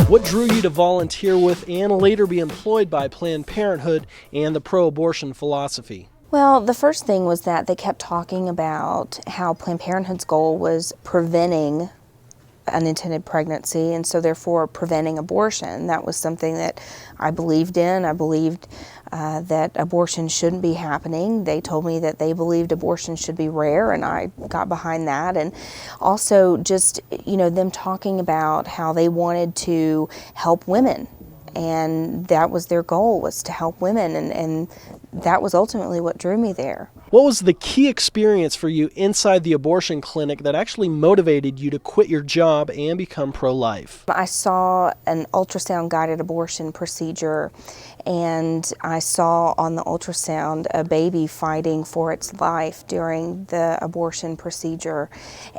What drew you to volunteer with and later be employed by Planned Parenthood and the pro-abortion philosophy? Well, the first thing was that they kept talking about how Planned Parenthood's goal was preventing unintended pregnancy and so therefore preventing abortion. That was something that I believed in. I believed that abortion shouldn't be happening. They told me that they believed abortion should be rare, and I got behind that. And also just, them talking about how they wanted to help women, and that was their goal, was to help women, and that was ultimately what drew me there. What was the key experience for you inside the abortion clinic that actually motivated you to quit your job and become pro-life? I saw an ultrasound guided abortion procedure, and I saw on the ultrasound a baby fighting for its life during the abortion procedure.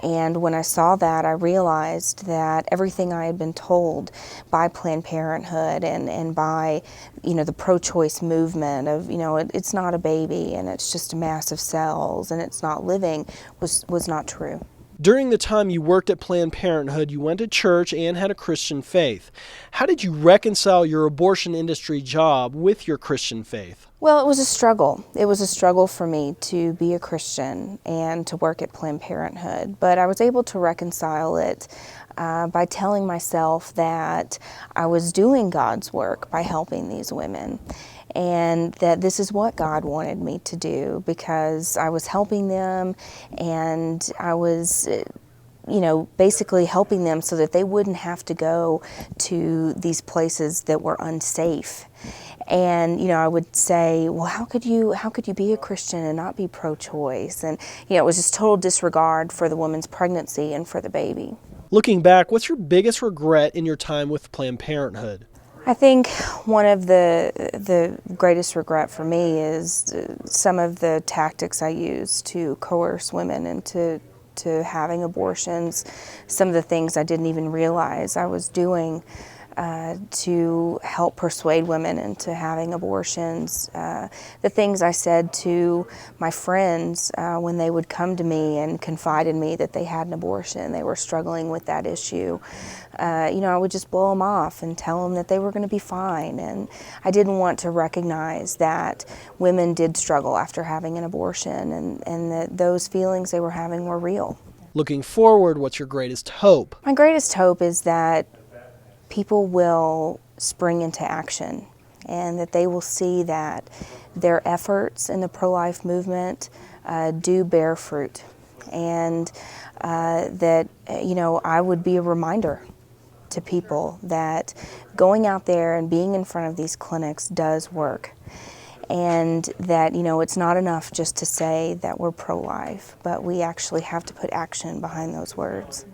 And when I saw that, I realized that everything I had been told by Planned Parenthood and by the pro-choice movement of it's not a baby and it's just a mass of cells and it's not living was not true. During the time you worked at Planned Parenthood, you went to church and had a Christian faith. How did you reconcile your abortion industry job with your Christian faith? Well, it was a struggle. It was a struggle for me to be a Christian and to work at Planned Parenthood, but I was able to reconcile it by telling myself that I was doing God's work by helping these women, and that this is what God wanted me to do because I was helping them, and I was basically helping them so that they wouldn't have to go to these places that were unsafe. And I would say, well, how could you be a Christian and not be pro-choice? And it was just total disregard for the woman's pregnancy and for the baby. Looking back, what's your biggest regret in your time with Planned Parenthood? I think one of the greatest regret for me is some of the tactics I used to coerce women into having abortions, some of the things I didn't even realize I was doing to help persuade women into having abortions. The things I said to my friends when they would come to me and confide in me that they had an abortion, they were struggling with that issue. I would just blow them off and tell them that they were going to be fine. And I didn't want to recognize that women did struggle after having an abortion and that those feelings they were having were real. Looking forward, what's your greatest hope? My greatest hope is that people will spring into action and that they will see that their efforts in the pro-life movement do bear fruit, and that I would be a reminder to people that going out there and being in front of these clinics does work, and that it's not enough just to say that we're pro-life, but we actually have to put action behind those words.